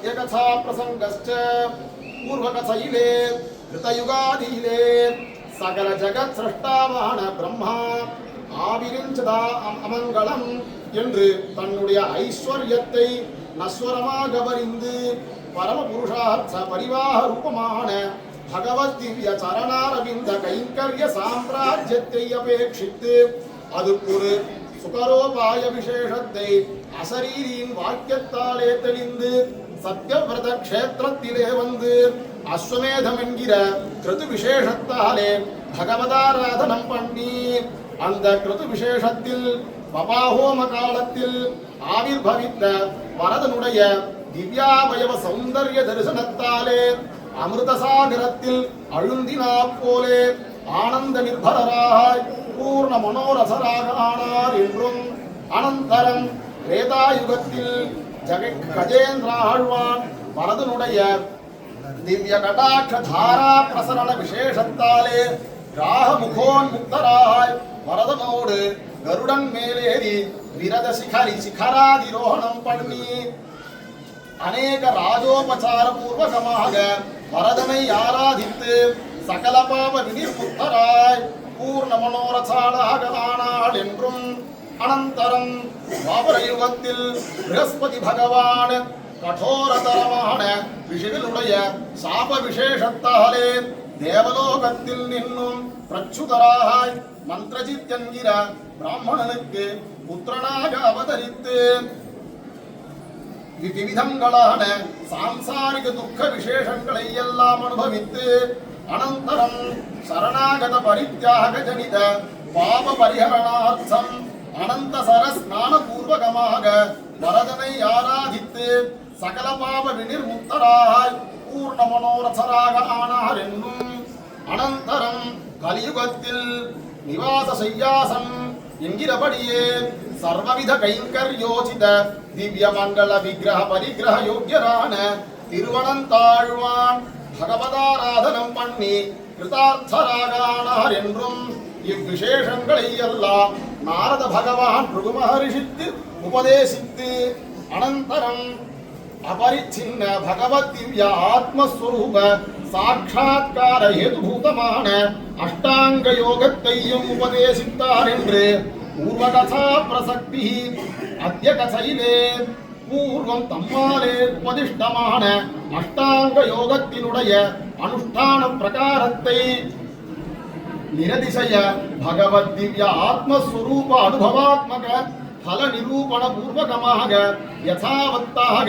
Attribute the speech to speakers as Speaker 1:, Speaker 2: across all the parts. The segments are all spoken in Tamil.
Speaker 1: सत्यकथा प्रसंगश्च पूर्वकथैले कृतयुगादिले सकल जगत् सृष्टावान ब्रह्मा ஆவிரிஞ்சதா அமங்கலம் என்று தன்னுடைய ஐஸ்வர்யத்தை நஸ்வரமாக வரிந்து பரமபுருஷார்த்த பரிவாக ரூபமான பகவத் திவ்ய சரணாரவிந்த கைங்கர்ய சாம்ராஜ்யத்தை அபேட்சித்து அது ஒரு சுகரோபாய விசேஷத்தை அசரீரியின் வாக்கியத்தாலே தெளிந்து சத்யவிரத க்ஷேத்திரத்திலே வந்து அஸ்வமேதம் என்கிற கிருது விசேஷத்தாலே பகவதாராதனம் பண்ணி அந்த கிருது விசேஷத்தில் பபாஹோம காலத்தில் ஆவிர்பவித்த வரதனுடைய திவ்யாவயவ சௌந்தர்ய தரிசனத்தாலே அமிர்தசாகரத்தில் அழுந்தினா போலே ஆனந்த நிர்பரராய் பூர்ண மனோரசராக ஆனார் என்றும் அனந்தரம் வேதாயுகத்தில் கஜேந்திர ஆழ்வான் வரதனுடைய திவ்ய கடாட்ச தாரா பிரசரண விசேஷத்தாலே ராக முகோன்முக்தராய் வரதனோடு கருடன் மேலேறி விரத சிகராதிரோகணம் பண்ணி அநேக ராஜோபசார பூர்வகமாக வரதனை ஆராதித்து சகல பாப வினிர்முக்தராய் பூர்ண மனோரசாளாக ஆனாள் என்றும் அனந்தரம் துவாபர யுகத்தில் ப்ரஹஸ்பதி பகவான் கடோரதரமான ரிஷிகளுடைய சாப விசேஷத்தாலே தேவலோகத்தில் நின்னும் பிரச்சுதராய் மந்திரஜித் என்கிற பிராமணனுக்கு புத்திரனாக அவதரித்து விவிதங்களான சாம்சாரிக துக்க விசேஷங்களை எல்லாம் அனுபவித்து அனந்தரம் சரணாகத பரித்யாக ஜனித பாப பரிஹரணார்த்தம் அனந்த சரஸ்நான பூர்வகமாக வரதனை ஆராதித்து சகல பாப வினிர்முக்தராய் பூர்ண மனோரசராக ஆனார் என்னும் அனந்தரம் கலியுகத்தில் நிவாச செய்யாசம் என்கிறபடியே சர்வவித கைங்கர்யோசித திவ்ய மங்கள விக்கிரக பரிகிரக யோக்கியரான திருவனந்தாழ்வான் பகவதாராதனம் பண்ணி கிருதார்த்தராக ஆனார் என்றும் இவ்விசேஷங்களை எல்லாம் நாரத பகவான் பிருகு மகரிஷித்து உபதேசித்து அனந்தரம் அபரிச்சின்ன பகவத் திவ்ய ஆத்மஸ்வரூப சாட்சாத்கார ஹேதுபூதமான அஷ்டாங்க யோகத்தையும் உபதேசித்தார் என்று பூர்வகதா பிரசக்தி அத்ய கதையிலே பூர்வம் தம்மாலே உபதிஷ்டமான அஷ்டாங்க யோகத்தினுடைய அனுஷ்டான பிரகாரத்தை நிரதிசய பகவத் திவ்ய ஆத்மஸ்வரூப அனுபவாத்மக பல நிரூபண பூர்வகமாக யதாவத்தாக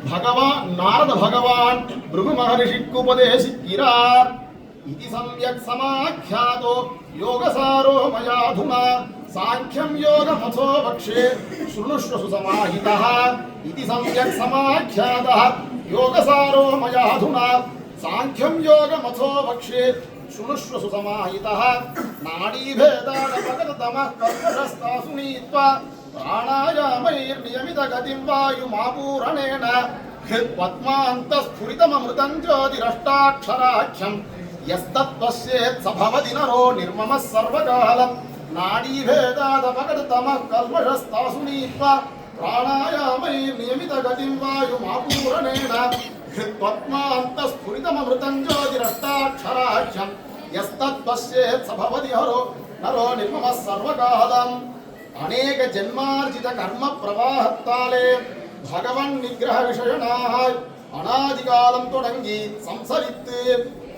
Speaker 1: பகவான் நாரத பகவான் பிருகு மகரிஷிக்கு உபதேசிக்கிறார். இதி சம்யக் சமாఖ్యాதோ யோகசாரோ மயாதுனா சாங்க்யம் யோகமதோ வக்ஷே ஸ்ருணுஷ்வ சுசமாஹிதः. இதி சம்யக் சமாఖ్యాதः யோகசாரோ மயாதுனா சாங்க்யம் யோகமதோ வக்ஷே ஸ்ருணுஷ்வ சுசமாஹிதः. நாடீபேதானபகதமः கர்மரஸ்தாசு நீத்வா प्राणायामैर्नियमित गतिं वायुमापूरणेन हृत्पद्मान्तस्फुरितममृतं ज्योतिरष्टाक्षराख्यं यस्तत्पश्येत् स भवति नरो निर्ममः सर्वकालं. नाडीभेदादपगततमः कल्मषस्तासु नीत्वा प्राणायामैर्नियमित गतिं वायुमापूरणेन हृत्पद्मान्तस्फुरितममृतं ज्योतिरष्टाक्षराख्यं यस्तत्पश्येत् स भवति नरो निर्ममः सर्वकालं. अनेक जन्मार्जित कर्म प्रवाहत्ताले भगवन् निग्रह विषयनाय अनादिकालं तोडंगी संसरित्तु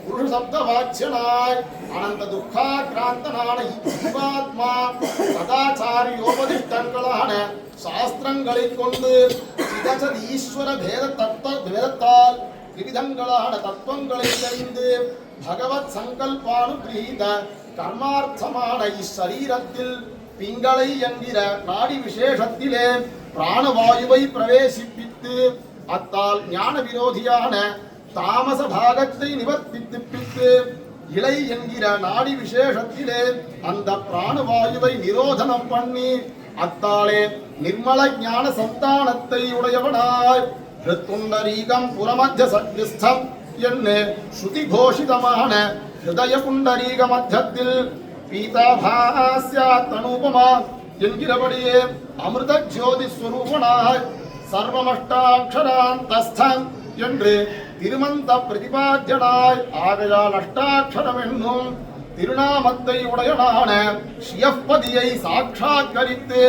Speaker 1: पुरुष शब्द वाच्यनाय अनंत दुःखाक्रांतनाன ஜீவாத்மா சதாச்சாரியோபதிஷ்டங்களான சாஸ்திரங்களைக் கொண்டு சிதசத் ஈஸ்வர வேதத்தால் விவிதங்களான தத்துவங்களை தெரிந்து பகவத் சங்கல்பானுகிரஹீத கர்மார்த்தமான இச்சரீரத்தில் பிங்களை என்கிற நாடி விசேஷத்திலே பிராணவாயுவை பிரவேசிப்பித்து அத்தால் ஞான விரோதியான தாமச பாகத்தை நிவர்த்திப்பித்து இலை என்கிற நாடி விசேஷத்திலே அந்த பிராணவாயுவை நிரோதனம் பண்ணி அத்தாலே நிர்மல ஞான சந்தானத்தை உடையவனாய் ஹிருத்புண்டரீகம் புரமத்திய சத்விஸ்தம் என்ன ஸ்ருதி கோஷிதமான ஹிருதய புண்டரீக மத்தியத்தில் பீதாபாஸ்யாத் அனுபமா என்கிறபடியே அமிர்த ஜோதி ஸ்வரூபனாய் சர்வமஷ்டாட்சராந்தஸ்தம் என்று திருமந்த பிரதிபாத்தியனாய் ஆகையால் அஷ்டாட்சரம் என்னும் திருநாமத்தை உடையனான சியப்பதியை சாட்சாத்கரித்து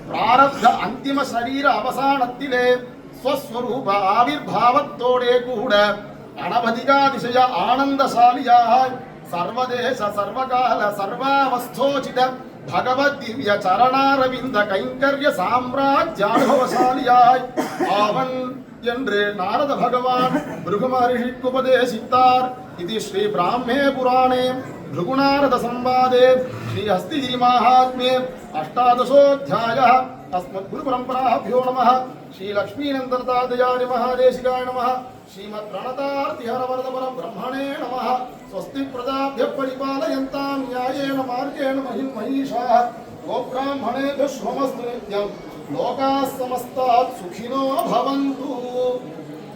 Speaker 1: பிராரப்த அந்திம சரீர அவசானத்திலே ஸ்வஸ்வரூப ஆவிர்பாவத்தோடே கூட அனவதிகாதிசய ஆனந்தசாலியாய் சர்வதேச சர்வகால சர்வாவஸ்தோசித பகவத் திவ்ய சரணாரவிந்த கைங்கர்ய சாம்ராஜ்யானுபவசாலியாய் ஆவன் என்று நாரத பகவான் பிருகு மகரிஷிக்கு உபதேசித்தார். இது ஸ்ரீ பிராமே புராணே भृगुनारद संवादे श्री हस्तिगिरि महात्म्ये अष्टादशोऽध्यायः. अस्मद्गुरु परंपराभ्यो नमः. श्री लक्ष्मीनंदनतादयानि महादेशिकाय नमः. श्रीमत् प्रणतार्तिहर वरद परब्रह्मणे नमः. स्वस्ति प्रजाभ्य परिपालयन्तां न्यायेन मार्गेण महिन्महीषाः. गोब्राह्मणेभ्यः शुभमस्तु नित्यं. लोकाः समस्ताः सुखिनो भवन्तु.